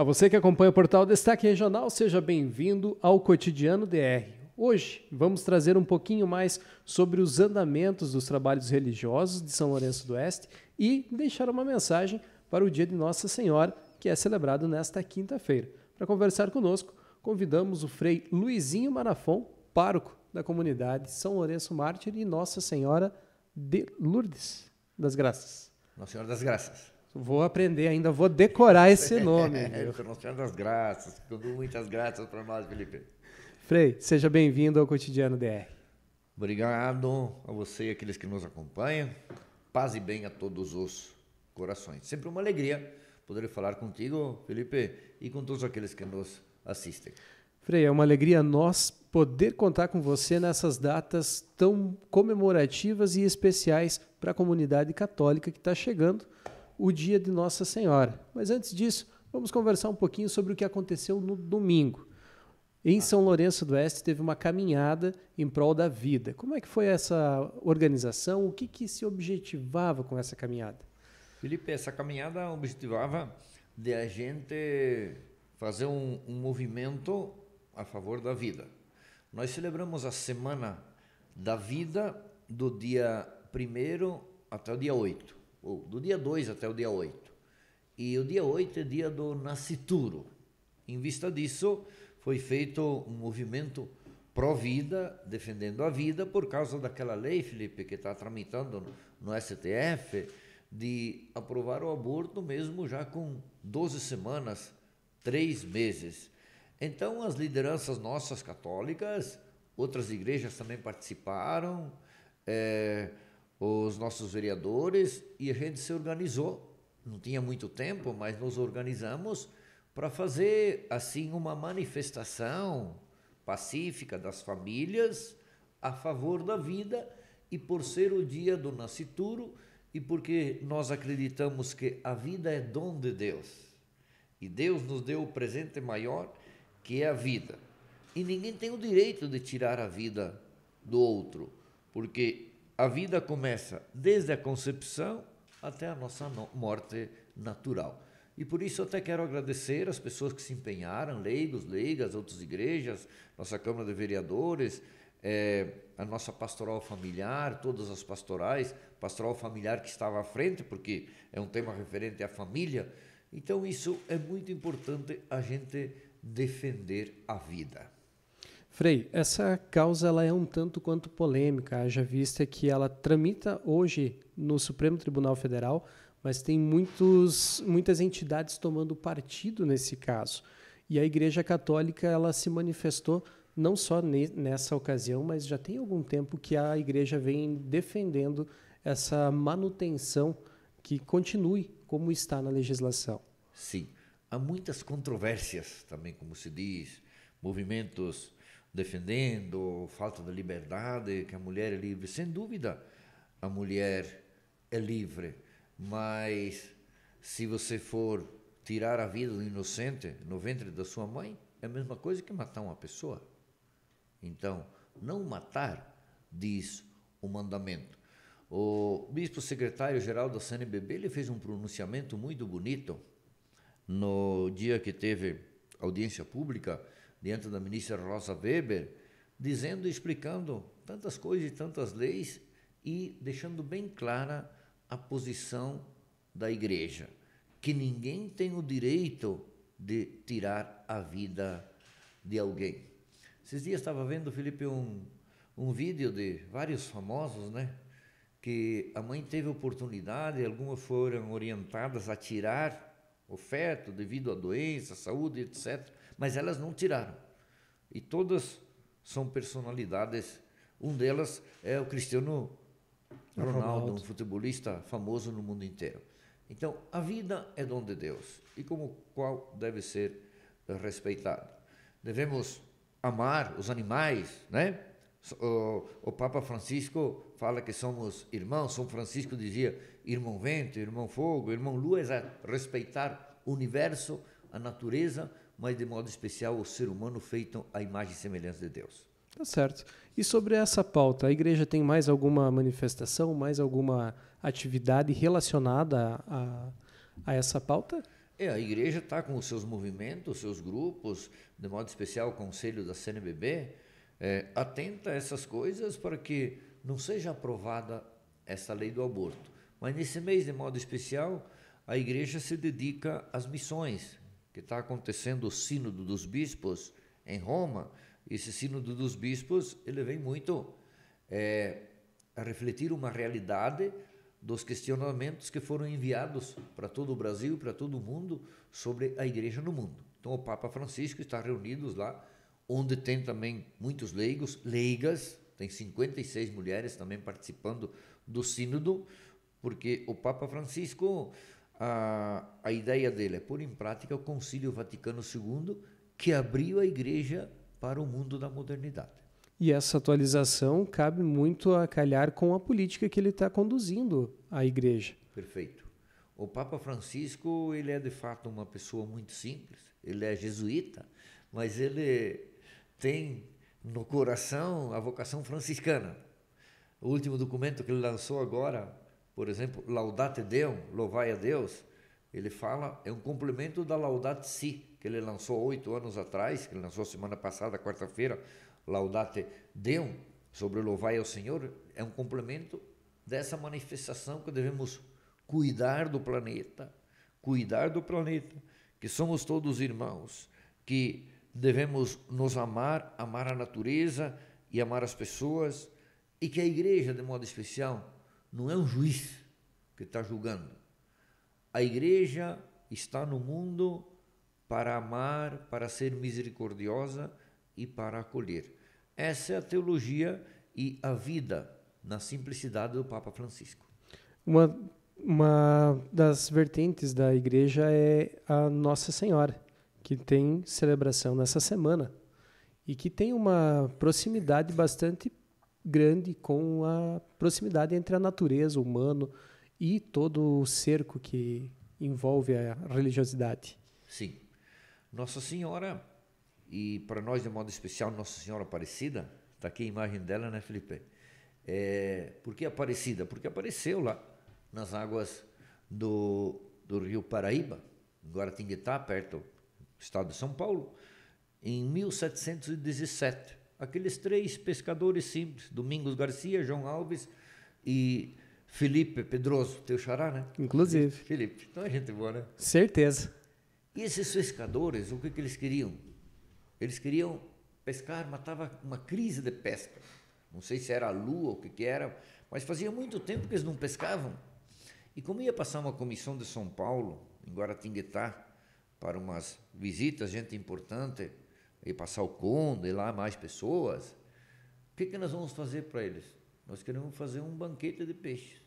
você que acompanha o portal Destaque Regional, seja bem-vindo ao Cotidiano DR. Hoje vamos trazer um pouquinho mais sobre os andamentos dos trabalhos religiosos de São Lourenço do Oeste e deixar uma mensagem para o dia de Nossa Senhora, que é celebrado nesta quinta-feira. Para conversar conosco, convidamos o Frei Luizinho Manafon, pároco da comunidade São Lourenço Mártir e Nossa Senhora de Lourdes das Graças. Nossa Senhora das Graças. Vou aprender ainda, vou decorar esse nome. Nossa Senhora das Graças, com muitas graças para nós, Felipe. Frei, seja bem-vindo ao Cotidiano DR. Obrigado a você e aqueles que nos acompanham. Paz e bem a todos os corações. Sempre uma alegria poder falar contigo, Felipe, e com todos aqueles que nos assistem. Frei, é uma alegria nós poder contar com você nessas datas tão comemorativas e especiais para a comunidade católica que está chegando o dia de Nossa Senhora. Mas antes disso, vamos conversar um pouquinho sobre o que aconteceu no domingo. Em São Lourenço do Oeste teve uma caminhada em prol da vida. Como é que foi essa organização? O que se objetivava com essa caminhada? Felipe, essa caminhada objetivava de a gente fazer um movimento a favor da vida. Nós celebramos a Semana da Vida do dia 1º até o dia 8. Ou do dia 2 até o dia 8. E o dia 8 é dia do nascituro. Em vista disso, foi feito um movimento pró-vida, defendendo a vida, por causa daquela lei, Felipe, que está tramitando no STF, de aprovar o aborto mesmo já com 12 semanas, 3 meses. Então, as lideranças nossas católicas, outras igrejas também participaram, os nossos vereadores, e a gente se organizou. Não tinha muito tempo, mas nos organizamos para fazer assim uma manifestação pacífica das famílias a favor da vida, e por ser o dia do nascituro e porque nós acreditamos que a vida é dom de Deus e Deus nos deu o presente maior, que é a vida, e ninguém tem o direito de tirar a vida do outro, porque a vida começa desde a concepção até a nossa morte natural. E por isso eu até quero agradecer as pessoas que se empenharam, leigos, leigas, outras igrejas, nossa Câmara de Vereadores, a nossa pastoral familiar, todas as pastorais, pastoral familiar que estava à frente, porque é um tema referente à família. Então isso é muito importante, a gente defender a vida. Frei, essa causa ela é um tanto quanto polêmica, haja vista que ela tramita hoje no Supremo Tribunal Federal, mas tem muitas entidades tomando partido nesse caso. E a Igreja Católica ela se manifestou não só nessa ocasião, mas já tem algum tempo que a Igreja vem defendendo essa manutenção que continue como está na legislação. Sim, há muitas controvérsias também, como se diz, movimentos defendendo falta de liberdade, que a mulher é livre. Sem dúvida, a mulher é livre, mas se você for tirar a vida do inocente no ventre da sua mãe, é a mesma coisa que matar uma pessoa. Então, não matar, diz o mandamento. O bispo secretário-geral da CNBB, ele fez um pronunciamento muito bonito no dia que teve audiência pública diante da ministra Rosa Weber, dizendo e explicando tantas coisas e tantas leis e deixando bem clara a posição da igreja, que ninguém tem o direito de tirar a vida de alguém. Esses dias estava vendo, Felipe, um vídeo de vários famosos, né? Que a mãe teve oportunidade, algumas foram orientadas a tirar o feto devido à doença, saúde, etc., mas elas não tiraram. E todas são personalidades. Um delas é o Cristiano Ronaldo, um futebolista famoso no mundo inteiro. Então, a vida é dom de Deus e como qual deve ser respeitado. Devemos amar os animais, né? O Papa Francisco fala que somos irmãos. São Francisco dizia irmão vento, irmão fogo, irmão lua, é respeitar o universo, a natureza, mas de modo especial o ser humano feito à imagem e semelhança de Deus. Tá certo. E sobre essa pauta, a igreja tem mais alguma manifestação, mais alguma atividade relacionada a essa pauta? A igreja está com os seus movimentos, os seus grupos, de modo especial o Conselho da CNBB, atenta a essas coisas para que não seja aprovada essa lei do aborto. Mas nesse mês, de modo especial, a igreja se dedica às missões, que está acontecendo o Sínodo dos Bispos em Roma. Esse Sínodo dos Bispos, ele vem muito a refletir uma realidade dos questionamentos que foram enviados para todo o Brasil e para todo o mundo sobre a igreja no mundo. Então o Papa Francisco está reunido lá, onde tem também muitos leigos, leigas, tem 56 mulheres também participando do sínodo, porque o Papa Francisco, a ideia dele é pôr em prática o Concílio Vaticano II, que abriu a igreja para o mundo da modernidade. E essa atualização cabe muito a calhar com a política que ele está conduzindo à igreja. Perfeito. O Papa Francisco, ele é de fato uma pessoa muito simples, ele é jesuíta, mas ele tem no coração a vocação franciscana. O último documento que ele lançou agora, por exemplo, Laudate Deum, louvai a Deus, ele fala, é um complemento da Laudate Si, que ele lançou 8 anos atrás, que ele lançou semana passada, quarta-feira, Laudate Deum, sobre louvai ao Senhor, é um complemento dessa manifestação que devemos cuidar do planeta, que somos todos irmãos, que devemos nos amar, amar a natureza e amar as pessoas, e que a igreja, de modo especial, não é um juiz que está julgando. A igreja está no mundo para amar, para ser misericordiosa e para acolher. Essa é a teologia e a vida na simplicidade do Papa Francisco. Uma das vertentes da igreja é a Nossa Senhora, que tem celebração nessa semana e que tem uma proximidade bastante grande com a proximidade entre a natureza, o humano e todo o cerco que envolve a religiosidade. Sim. Nossa Senhora, e para nós de modo especial Nossa Senhora Aparecida, está aqui a imagem dela, né, Felipe? Por que Aparecida? Porque apareceu lá nas águas do rio Paraíba, em Guaratinguetá, perto do estado de São Paulo, em 1717. Aqueles 3 pescadores simples, Domingos Garcia, João Alves e Felipe Pedroso, teu xará, né? Inclusive. Felipe, então é gente boa, né? Certeza. E esses pescadores, o que eles queriam? Eles queriam pescar, mas estava uma crise de pesca. Não sei se era a lua ou o que era, mas fazia muito tempo que eles não pescavam. E como ia passar uma comissão de São Paulo, em Guaratinguetá, para umas visitas, gente importante, ia passar o conde, lá mais pessoas, o que nós vamos fazer para eles? Nós queremos fazer um banquete de peixes.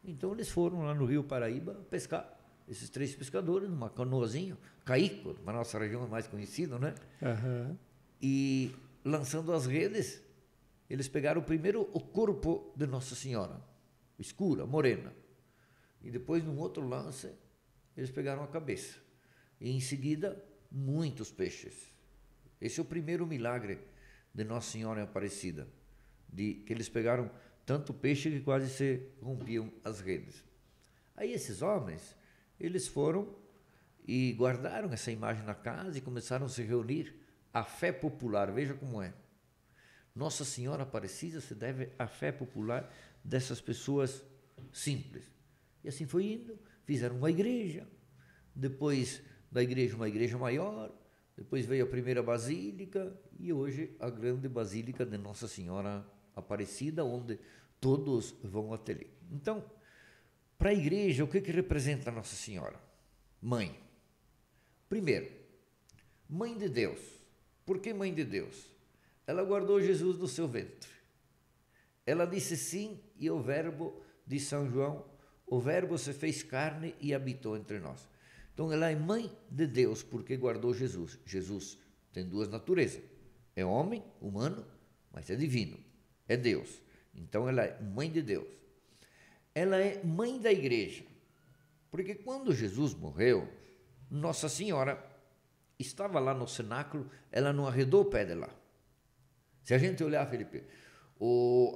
Então eles foram lá no rio Paraíba pescar. Esses 3 pescadores, numa canoazinha, caico, na nossa região é mais conhecido, né? Uhum. E lançando as redes, eles pegaram primeiro o corpo de Nossa Senhora, escura, morena. E depois, num outro lance, eles pegaram a cabeça. E em seguida, muitos peixes. Esse é o primeiro milagre de Nossa Senhora Aparecida, que eles pegaram tanto peixe que quase se rompiam as redes. Aí esses homens, eles foram e guardaram essa imagem na casa e começaram a se reunir. A fé popular, veja como é. Nossa Senhora Aparecida se deve à fé popular dessas pessoas simples. E assim foi indo, fizeram uma igreja, depois da igreja uma igreja maior, depois veio a primeira basílica e hoje a grande basílica de Nossa Senhora Aparecida, onde todos vão até ali. Então, para a igreja, o que representa Nossa Senhora? Mãe. Primeiro, Mãe de Deus. Por que Mãe de Deus? Ela guardou Jesus no seu ventre. Ela disse sim e o verbo de São João, o verbo se fez carne e habitou entre nós. Então ela é Mãe de Deus porque guardou Jesus. Jesus tem 2 naturezas. É homem, humano, mas é divino. É Deus. Então ela é Mãe de Deus. Ela é Mãe da igreja. Porque quando Jesus morreu, Nossa Senhora estava lá no cenáculo, ela não arredou o pé de lá. Se a gente olhar, Felipe, o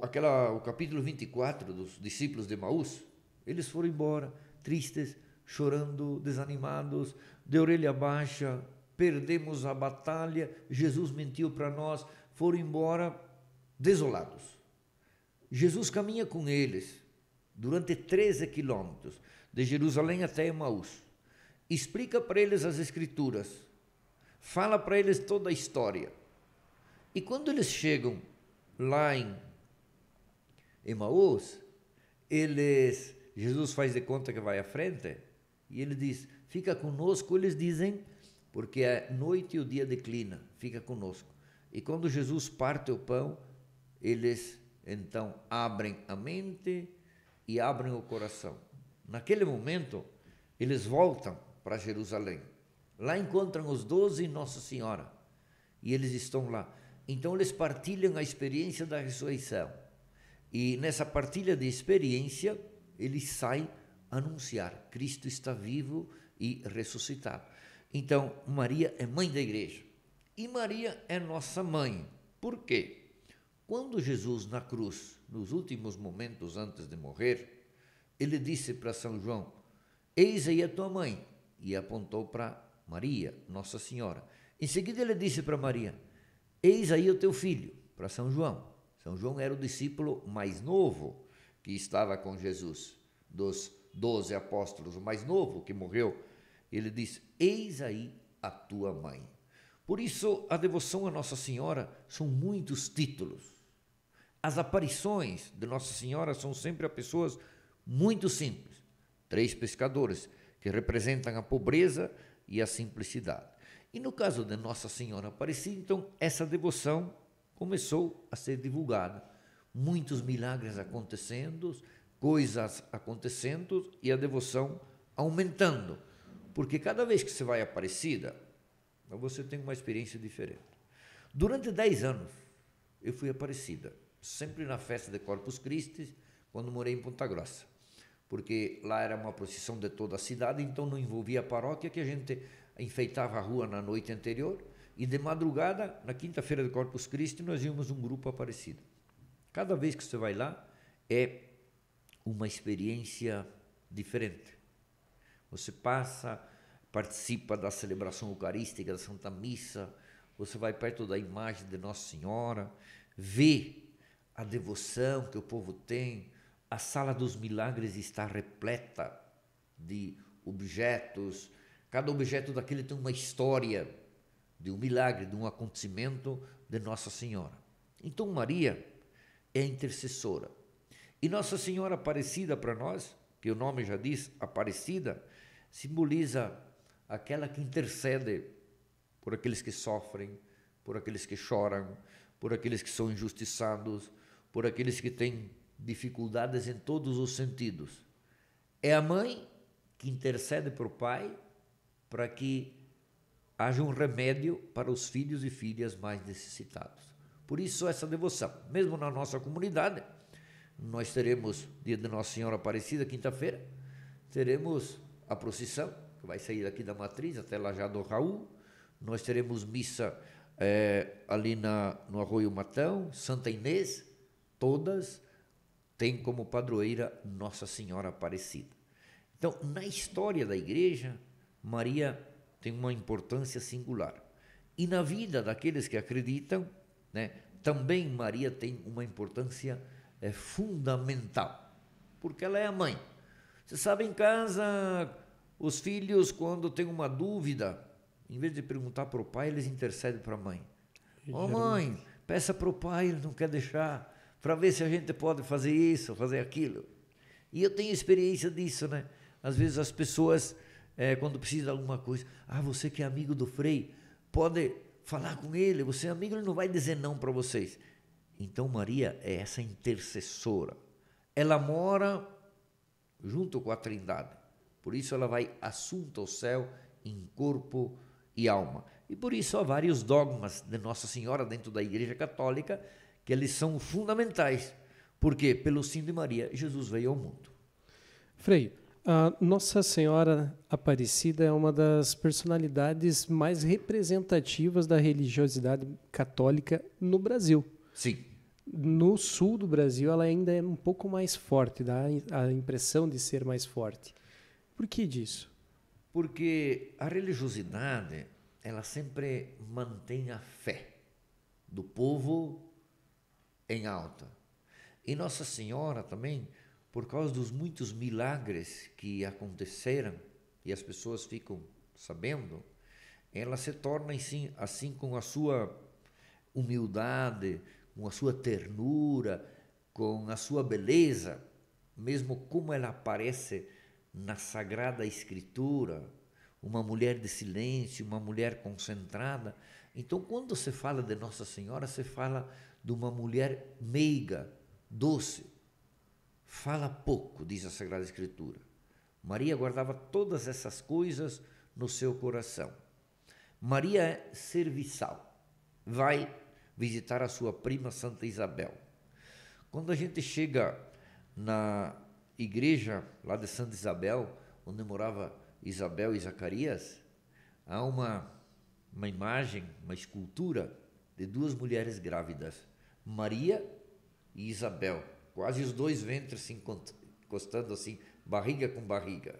capítulo 24 dos discípulos de Emaús, eles foram embora, tristes, chorando, desanimados, de orelha baixa, perdemos a batalha, Jesus mentiu para nós, foram embora desolados. Jesus caminha com eles durante 13 quilômetros, de Jerusalém até Emaús. Explica para eles as Escrituras, fala para eles toda a história. E quando eles chegam lá em Emaús, Jesus faz de conta que vai à frente, e ele diz, fica conosco, eles dizem, porque é noite e o dia declina, fica conosco. E quando Jesus parte o pão, eles então abrem a mente e abrem o coração. Naquele momento, eles voltam para Jerusalém. Lá encontram os 12 e Nossa Senhora, e eles estão lá. Então eles partilham a experiência da ressurreição. E nessa partilha de experiência, eles saem a anunciar, Cristo está vivo e ressuscitado. Então, Maria é mãe da igreja. E Maria é nossa mãe. Por quê? Quando Jesus na cruz, nos últimos momentos antes de morrer, ele disse para São João, eis aí a tua mãe, e apontou para Maria, Nossa Senhora. Em seguida ele disse para Maria, eis aí o teu filho, para São João. São João era o discípulo mais novo que estava com Jesus, dos 12 apóstolos, o mais novo que morreu. Ele disse, eis aí a tua mãe. Por isso, a devoção a Nossa Senhora são muitos títulos. As aparições de Nossa Senhora são sempre a pessoas muito simples. 3 pescadores, que representam a pobreza e a simplicidade. E no caso de Nossa Senhora Aparecida, então, essa devoção começou a ser divulgada. Muitos milagres acontecendo, coisas acontecendo e a devoção aumentando. Porque cada vez que você vai a Aparecida, você tem uma experiência diferente. Durante 10 anos, eu fui a Aparecida, sempre na festa de Corpus Christi, quando morei em Ponta Grossa. Porque lá era uma procissão de toda a cidade, então não envolvia a paróquia, que a gente enfeitava a rua na noite anterior, e de madrugada, na quinta-feira de Corpus Christi, nós íamos um grupo Aparecido. Cada vez que você vai lá, é uma experiência diferente. Você passa, participa da celebração eucarística, da Santa Missa, você vai perto da imagem de Nossa Senhora, vê a devoção que o povo tem, a Sala dos Milagres está repleta de objetos, cada objeto daquele tem uma história de um milagre, de um acontecimento de Nossa Senhora. Então Maria é intercessora. E Nossa Senhora Aparecida para nós, que o nome já diz, Aparecida, simboliza aquela que intercede por aqueles que sofrem, por aqueles que choram, por aqueles que são injustiçados, por aqueles que têm dificuldades em todos os sentidos. É a mãe que intercede para o pai para que haja um remédio para os filhos e filhas mais necessitados. Por isso essa devoção, mesmo na nossa comunidade, nós teremos dia de Nossa Senhora Aparecida, quinta-feira, teremos a procissão, que vai sair daqui da Matriz até Lajado do Raul, nós teremos missa ali no Arroio Matão, Santa Inês, todas têm como padroeira Nossa Senhora Aparecida. Então, na história da igreja, Maria tem uma importância singular. E na vida daqueles que acreditam, né, também Maria tem uma importância fundamental, porque ela é a mãe. Você sabe, em casa, os filhos, quando têm uma dúvida, em vez de perguntar para o pai, eles intercedem para a mãe. Ó, mãe, peça para o pai, ele não quer deixar, para ver se a gente pode fazer isso, fazer aquilo. E eu tenho experiência disso, né? Às vezes as pessoas, quando precisam de alguma coisa, você que é amigo do Frei, pode falar com ele, você é amigo, ele não vai dizer não para vocês. Então Maria é essa intercessora. Ela mora junto com a Trindade. Por isso ela vai assunta ao céu em corpo e alma. E por isso há vários dogmas de Nossa Senhora dentro da Igreja Católica que eles são fundamentais. Porque pelo sim de Maria, Jesus veio ao mundo. Frei, a Nossa Senhora Aparecida é uma das personalidades mais representativas da religiosidade católica no Brasil. Sim. No sul do Brasil, ela ainda é um pouco mais forte, dá a impressão de ser mais forte. Por que disso? Porque a religiosidade, ela sempre mantém a fé do povo em alta. E Nossa Senhora também, por causa dos muitos milagres que aconteceram e as pessoas ficam sabendo, ela se torna assim com a sua humildade, com a sua ternura, com a sua beleza, mesmo como ela aparece na Sagrada Escritura, uma mulher de silêncio, uma mulher concentrada. Então, quando se fala de Nossa Senhora, se fala de uma mulher meiga, doce. Fala pouco, diz a Sagrada Escritura. Maria guardava todas essas coisas no seu coração. Maria é serviçal. Vai visitar a sua prima Santa Isabel. Quando a gente chega na igreja lá de Santa Isabel, onde morava Isabel e Zacarias, há uma imagem, uma escultura de duas mulheres grávidas, Maria e Isabel, quase os dois ventres se encostando assim, barriga com barriga.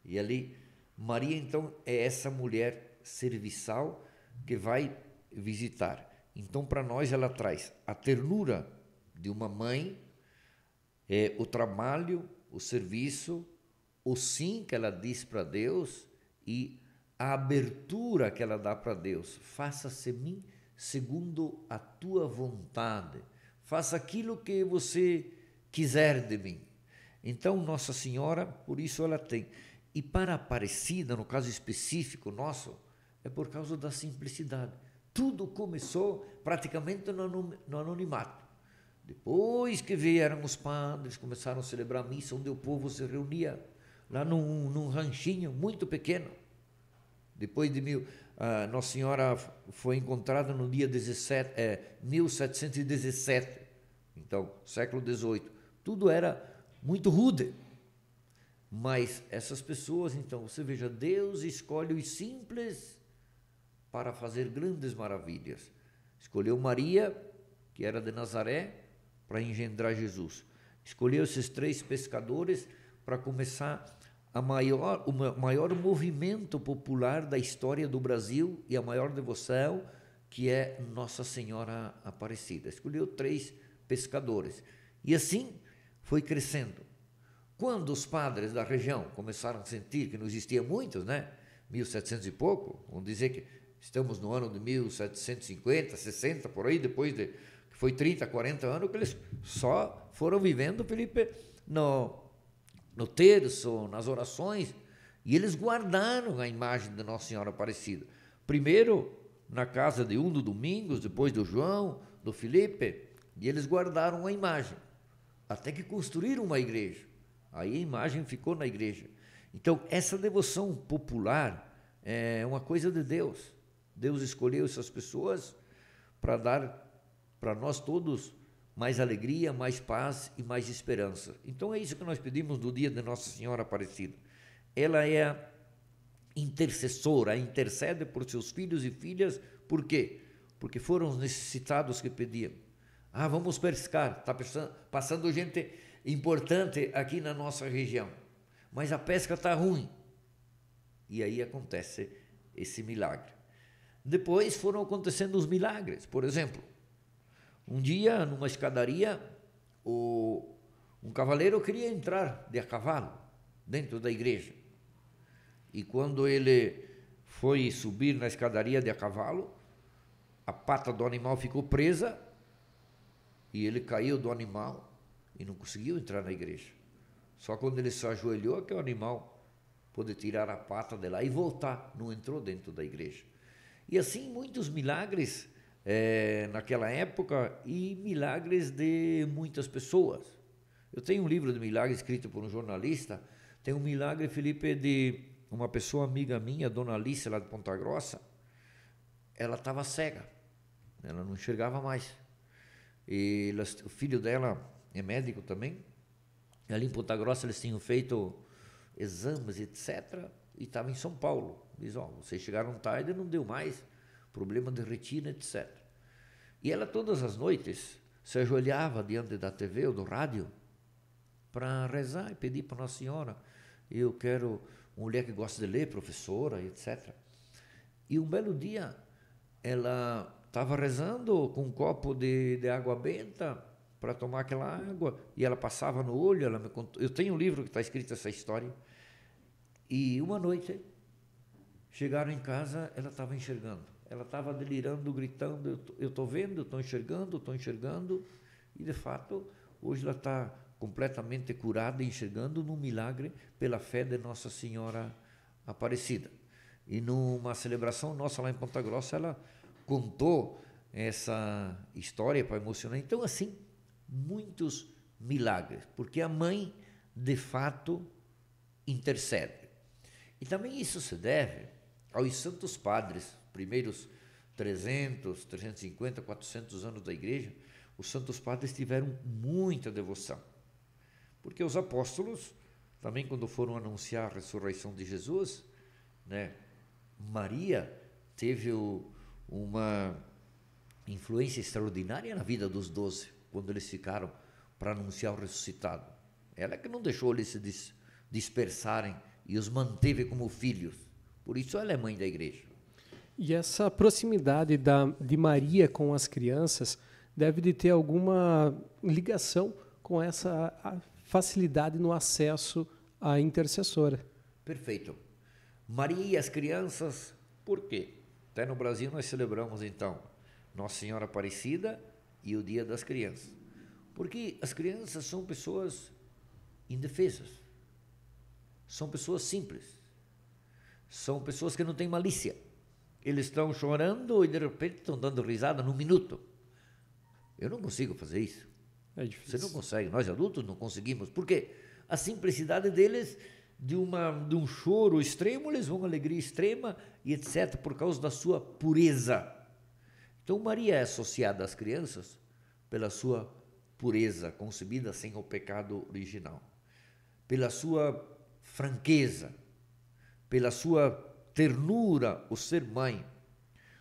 E ali, Maria então é essa mulher serviçal que vai visitar. Então, para nós, ela traz a ternura de uma mãe, o trabalho, o serviço, o sim que ela diz para Deus e a abertura que ela dá para Deus. Faça-se mim segundo a tua vontade. Faça aquilo que você quiser de mim. Então, Nossa Senhora, por isso ela tem. E para a Aparecida, no caso específico nosso, é por causa da simplicidade. Tudo começou praticamente no anonimato. Depois que vieram os padres, começaram a celebrar a missa, onde o povo se reunia lá num ranchinho muito pequeno. Depois de Nossa Senhora foi encontrada no dia 1717, então, século XVIII. Tudo era muito rude. Mas essas pessoas, então, você veja, Deus escolhe os simples para fazer grandes maravilhas. Escolheu Maria, que era de Nazaré, para engendrar Jesus. Escolheu esses 3 pescadores para começar o maior movimento popular da história do Brasil e a maior devoção, que é Nossa Senhora Aparecida. Escolheu 3 pescadores. E assim foi crescendo. Quando os padres da região começaram a sentir que não existiam muitos, né? 1700 e pouco, vamos dizer que estamos no ano de 1750, 60, por aí, depois de que foi 30, 40 anos, que eles só foram vivendo, Felipe, no terço, nas orações, e eles guardaram a imagem de Nossa Senhora Aparecida. Primeiro na casa de um do Domingos, depois do João, do Felipe, e eles guardaram a imagem, até que construíram uma igreja. Aí a imagem ficou na igreja. Então, essa devoção popular é uma coisa de Deus. Deus escolheu essas pessoas para dar para nós todos mais alegria, mais paz e mais esperança. Então, é isso que nós pedimos no dia de Nossa Senhora Aparecida. Ela é a intercessora, intercede por seus filhos e filhas. Por quê? Porque foram os necessitados que pediam. Vamos pescar, está passando gente importante aqui na nossa região, mas a pesca está ruim. E aí acontece esse milagre. Depois foram acontecendo os milagres. Por exemplo, um dia, numa escadaria, um cavaleiro queria entrar de a cavalo dentro da igreja. E quando ele foi subir na escadaria de a cavalo, a pata do animal ficou presa e ele caiu do animal e não conseguiu entrar na igreja. Só quando ele se ajoelhou que o animal pôde tirar a pata de lá e voltar, não entrou dentro da igreja. E assim muitos milagres naquela época e milagres de muitas pessoas. Eu tenho um livro de milagres escrito por um jornalista, tem um milagre, Felipe, de uma pessoa amiga minha, Dona Alice, lá de Ponta Grossa. Ela estava cega, ela não enxergava mais. E o filho dela é médico também. Ali em Ponta Grossa eles tinham feito exames, etc. E estava em São Paulo. Diz, vocês chegaram tarde e não deu mais. Problema de retina, etc. E ela todas as noites se ajoelhava diante da TV ou do rádio para rezar e pedir para Nossa Senhora. eu quero uma mulher que gosta de ler, professora, etc. E um belo dia, ela estava rezando com um copo de água benta para tomar aquela água, e ela passava no olho, ela me contou, eu tenho um livro que está escrito essa história, e uma noite, chegaram em casa, ela estava enxergando, ela estava delirando, gritando, eu estou vendo, estou enxergando, e de fato, hoje ela está completamente curada, enxergando num milagre pela fé de Nossa Senhora Aparecida. E numa celebração nossa lá em Ponta Grossa, ela contou essa história para emocionar. Então, assim, muitos milagres, porque a mãe, de fato, intercede. E também isso se deve aos santos padres, primeiros 300, 350, 400 anos da igreja, os santos padres tiveram muita devoção. Porque os apóstolos, também quando foram anunciar a ressurreição de Jesus, né, Maria teve uma influência extraordinária na vida dos 12, quando eles ficaram para anunciar o ressuscitado. Ela que não deixou eles se dispersarem e os manteve como filhos. Por isso ela é mãe da igreja. E essa proximidade de Maria com as crianças deve de ter alguma ligação com essa facilidade no acesso à intercessora. Perfeito. Maria e as crianças, por quê? Até no Brasil nós celebramos então Nossa Senhora Aparecida e o Dia das Crianças. Porque as crianças são pessoas indefesas, são pessoas simples, são pessoas que não têm malícia. Eles estão chorando e de repente estão dando risada num minuto. Eu não consigo fazer isso. É difícil. Você não consegue, nós adultos não conseguimos. Por quê? A simplicidade deles, de um choro extremo, eles vão a alegria extrema e etc., por causa da sua pureza. Então Maria é associada às crianças pela sua pureza, concebida sem o pecado original, pela sua franqueza, pela sua ternura, o ser mãe.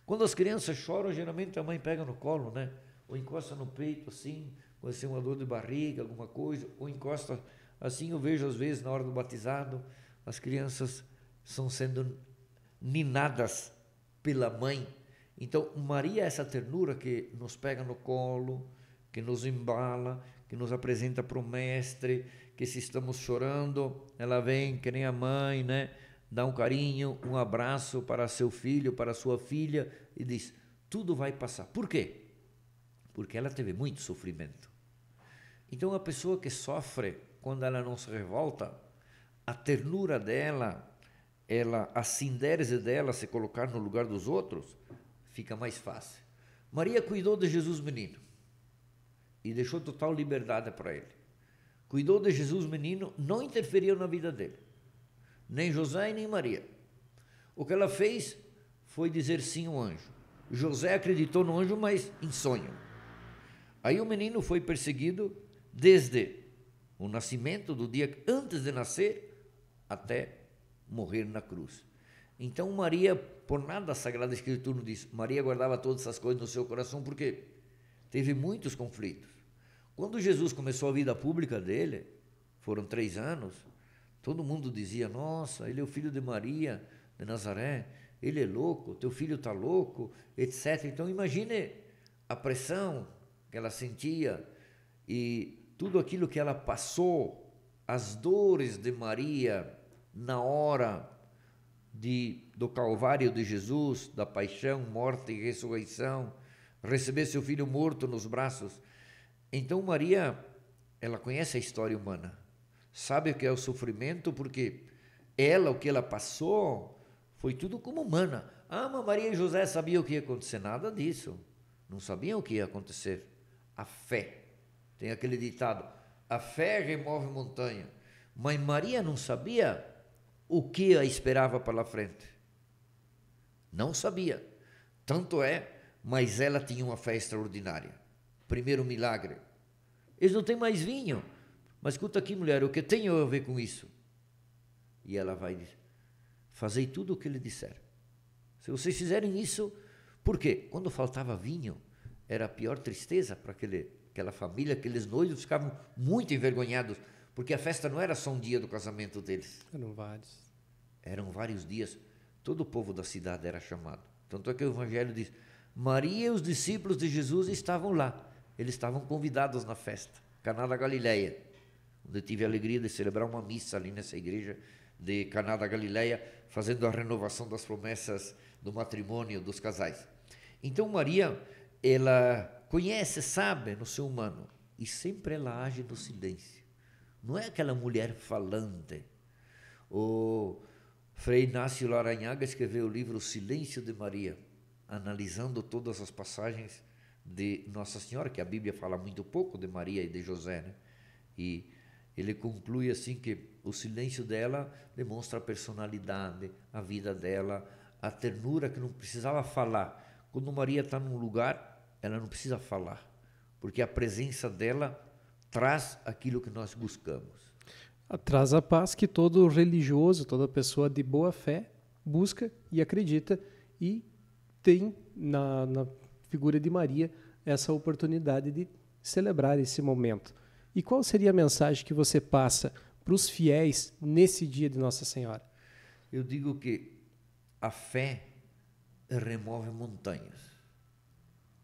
Quando as crianças choram, geralmente a mãe pega no colo, né? Ou encosta no peito, assim, quando tem uma dor de barriga, alguma coisa, ou encosta, assim eu vejo às vezes na hora do batizado, as crianças estão sendo ninadas pela mãe. Então, Maria é essa ternura que nos pega no colo, que nos embala, que nos apresenta para o mestre, que se estamos chorando, ela vem que nem a mãe, né? Dá um carinho, um abraço para seu filho, para sua filha e diz, tudo vai passar. Por quê? Porque ela teve muito sofrimento. Então, a pessoa que sofre, quando ela não se revolta, a ternura dela, a sindérese dela, se colocar no lugar dos outros, fica mais fácil. Maria cuidou de Jesus menino e deixou total liberdade para ele. Cuidou de Jesus menino, não interferiu na vida dele, nem José e nem Maria. O que ela fez foi dizer sim ao anjo. José acreditou no anjo, mas em sonho. Aí o menino foi perseguido desde o nascimento, do dia antes de nascer, até morrer na cruz. Então Maria, por nada a Sagrada Escritura diz, Maria guardava todas essas coisas no seu coração, porque teve muitos conflitos. Quando Jesus começou a vida pública dele, foram 3 anos, todo mundo dizia, nossa, ele é o filho de Maria, de Nazaré, ele é louco, teu filho está louco, etc. Então imagine a pressão que ela sentia e tudo aquilo que ela passou, as dores de Maria na hora do Calvário de Jesus, da paixão, morte e ressurreição, receber seu filho morto nos braços. Então Maria, ela conhece a história humana, sabe o que é o sofrimento, porque ela, o que ela passou, foi tudo como humana. Ah, mas Maria e José sabiam o que ia acontecer, nada disso, não sabiam o que ia acontecer. A fé, tem aquele ditado, a fé remove montanha, mas Maria não sabia o que a esperava pela frente, não sabia, tanto é, mas ela tinha uma fé extraordinária. Primeiro milagre, eles não têm mais vinho, mas escuta aqui mulher, o que tem a ver com isso? E ela vai dizer, fazei tudo o que ele disser, se vocês fizerem isso, por quê? Quando faltava vinho, era a pior tristeza para aquela família, aqueles noivos ficavam muito envergonhados, Porque a festa não era só um dia do casamento deles. Eram vários. Eram vários dias. Todo o povo da cidade era chamado. Tanto é que o Evangelho diz, Maria e os discípulos de Jesus estavam lá. Eles estavam convidados na festa. Caná da Galileia. Onde eu tive a alegria de celebrar uma missa ali nessa igreja de Caná da Galileia, fazendo a renovação das promessas do matrimônio dos casais. Então Maria, ela conhece, sabe no seu humano, e sempre ela age no silêncio. Não é aquela mulher falante. O Frei Inácio Laranhaga escreveu o livro O Silêncio de Maria, analisando todas as passagens de Nossa Senhora, que a Bíblia fala muito pouco de Maria e de José, né? E ele conclui assim que o silêncio dela demonstra a personalidade, a vida dela, a ternura, que não precisava falar. Quando Maria está num lugar, ela não precisa falar, porque a presença dela traz aquilo que nós buscamos. Traz a paz que todo religioso, toda pessoa de boa fé busca e acredita, e tem na figura de Maria essa oportunidade de celebrar esse momento. E qual seria a mensagem que você passa para os fiéis nesse dia de Nossa Senhora? Eu digo que a fé remove montanhas.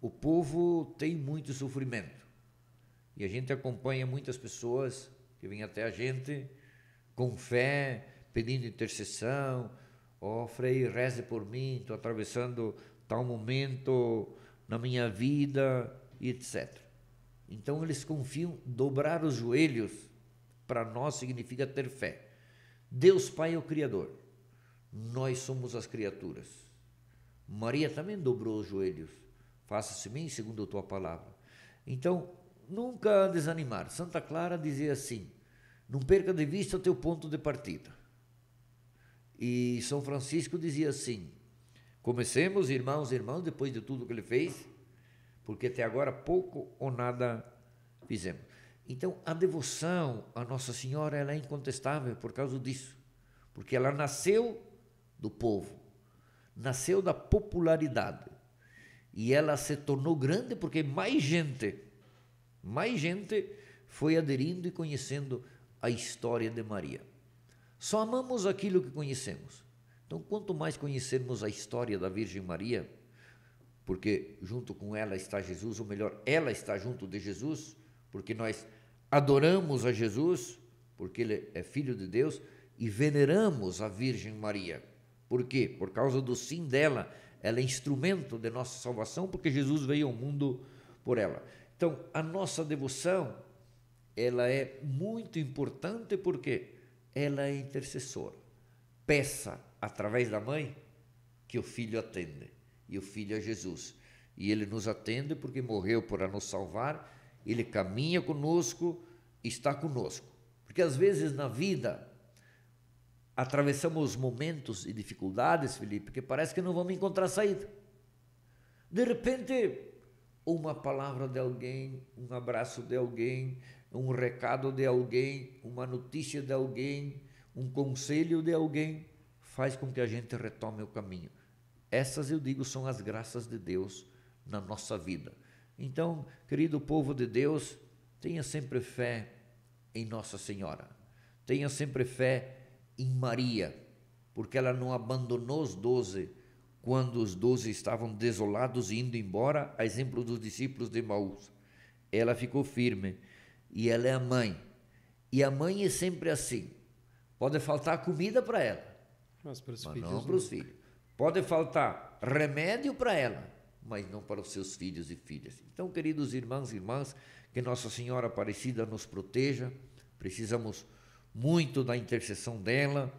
O povo tem muito sofrimento e a gente acompanha muitas pessoas que vêm até a gente com fé, pedindo intercessão. Ó, Frei, reze por mim, estou atravessando tal momento na minha vida, e etc. Então eles confiam. Dobrar os joelhos para nós significa ter fé. Deus Pai é o Criador, nós somos as criaturas. Maria também dobrou os joelhos. Faça-se em mim segundo a tua palavra. Então, nunca desanimar. Santa Clara dizia assim, não perca de vista o teu ponto de partida. E São Francisco dizia assim, comecemos, irmãos e irmãs, depois de tudo que ele fez, porque até agora pouco ou nada fizemos. Então, a devoção à Nossa Senhora, ela é incontestável por causa disso, porque ela nasceu do povo, nasceu da popularidade, e ela se tornou grande porque mais gente foi aderindo e conhecendo a história de Maria. Só amamos aquilo que conhecemos. Então, quanto mais conhecermos a história da Virgem Maria, porque junto com ela está Jesus, ou melhor, ela está junto de Jesus, porque nós adoramos a Jesus, porque ele é Filho de Deus, e veneramos a Virgem Maria. Por quê? Por causa do sim dela, ela é instrumento de nossa salvação, porque Jesus veio ao mundo por ela. Então, a nossa devoção, ela é muito importante porque ela é intercessora. Peça, através da mãe, que o Filho atende. E o Filho é Jesus. E ele nos atende porque morreu para nos salvar, ele caminha conosco, está conosco. Porque às vezes na vida atravessamos momentos e dificuldades, Felipe, que parece que não vamos encontrar saída. De repente, uma palavra de alguém, um abraço de alguém, um recado de alguém, uma notícia de alguém, um conselho de alguém, faz com que a gente retome o caminho. Essas, eu digo, são as graças de Deus na nossa vida. Então, querido povo de Deus, tenha sempre fé em Nossa Senhora. Tenha sempre fé em Maria, porque ela não abandonou os 12 quando os 12 estavam desolados e indo embora, a exemplo dos discípulos de Emaús. Ela ficou firme e ela é a mãe. E a mãe é sempre assim. Pode faltar comida para ela, mas não para os filhos. Pode faltar remédio para ela, mas não para os seus filhos e filhas. Então, queridos irmãos e irmãs, que Nossa Senhora Aparecida nos proteja. Precisamos muito da intercessão dela,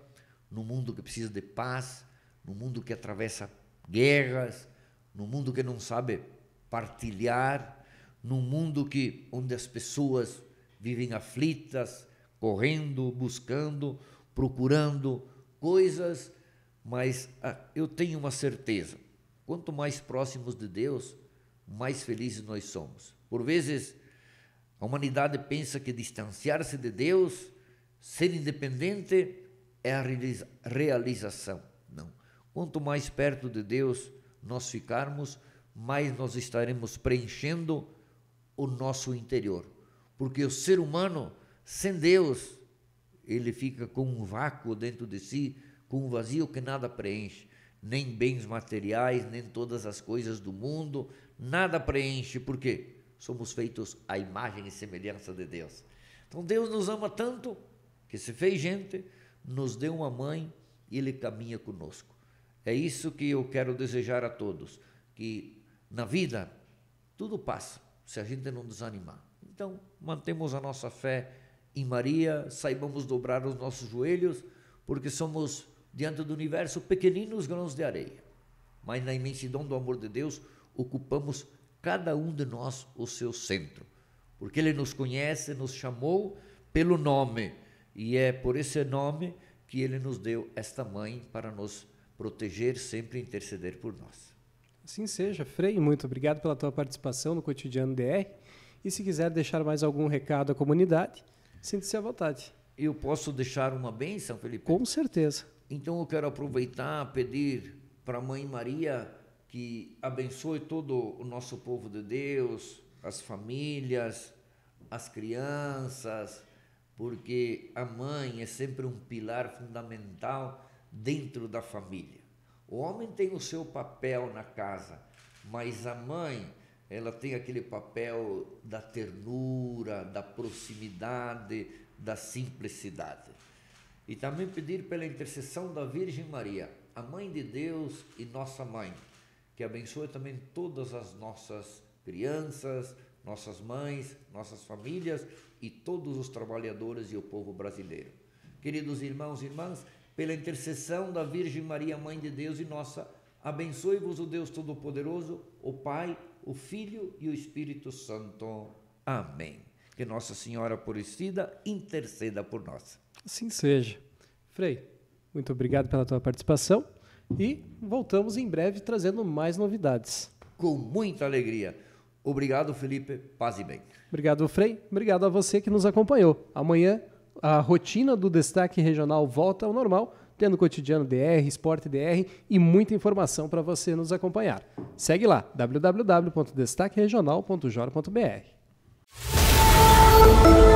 no mundo que precisa de paz, no mundo que atravessa guerras, no mundo que não sabe partilhar, no mundo onde as pessoas vivem aflitas, correndo, buscando, procurando coisas, mas eu tenho uma certeza, quanto mais próximos de Deus, mais felizes nós somos. Por vezes, a humanidade pensa que distanciar-se de Deus, ser independente, é a realização. Não. Quanto mais perto de Deus nós ficarmos, mais nós estaremos preenchendo o nosso interior. Porque o ser humano Sem Deus, ele fica com um vácuo dentro de si, com um vazio que nada preenche. Nem bens materiais, nem todas as coisas do mundo, nada preenche. Por quê? Somos feitos à imagem e semelhança de Deus. Então Deus nos ama tanto que se fez gente, nos deu uma mãe e Ele caminha conosco. É isso que eu quero desejar a todos, que na vida tudo passa, se a gente não desanimar. Então, mantemos a nossa fé em Maria, saibamos dobrar os nossos joelhos, porque somos, diante do universo, pequeninos grãos de areia. Mas na imensidão do amor de Deus, ocupamos cada um de nós o seu centro, porque Ele nos conhece, nos chamou pelo nome, e é por esse nome que Ele nos deu esta mãe para nos proteger, sempre interceder por nós. Assim seja. Frei, muito obrigado pela tua participação no Cotidiano DR. E se quiser deixar mais algum recado à comunidade, sinta-se à vontade. Eu posso deixar uma bênção, Felipe? Com certeza. Então eu quero aproveitar, pedir para a Mãe Maria que abençoe todo o nosso povo de Deus, as famílias, as crianças, porque a mãe é sempre um pilar fundamental dentro da família. O homem tem o seu papel na casa, mas a mãe, ela tem aquele papel da ternura, da proximidade, da simplicidade. E também pedir pela intercessão da Virgem Maria, a Mãe de Deus e nossa Mãe, que abençoe também todas as nossas crianças, nossas mães, nossas famílias e todos os trabalhadores e o povo brasileiro. Queridos irmãos e irmãs, pela intercessão da Virgem Maria, Mãe de Deus e nossa, abençoe-vos o Deus Todo-Poderoso, o Pai, o Filho e o Espírito Santo. Amém. Que Nossa Senhora Aparecida interceda por nós. Assim seja. Frei, muito obrigado pela tua participação e voltamos em breve trazendo mais novidades. Com muita alegria. Obrigado, Felipe. Paz e bem. Obrigado, Frei. Obrigado a você que nos acompanhou. Amanhã, a rotina do Destaque Regional volta ao normal, tendo Cotidiano DR, Esporte DR e muita informação para você nos acompanhar. Segue lá, www.destaqueregional.jor.br.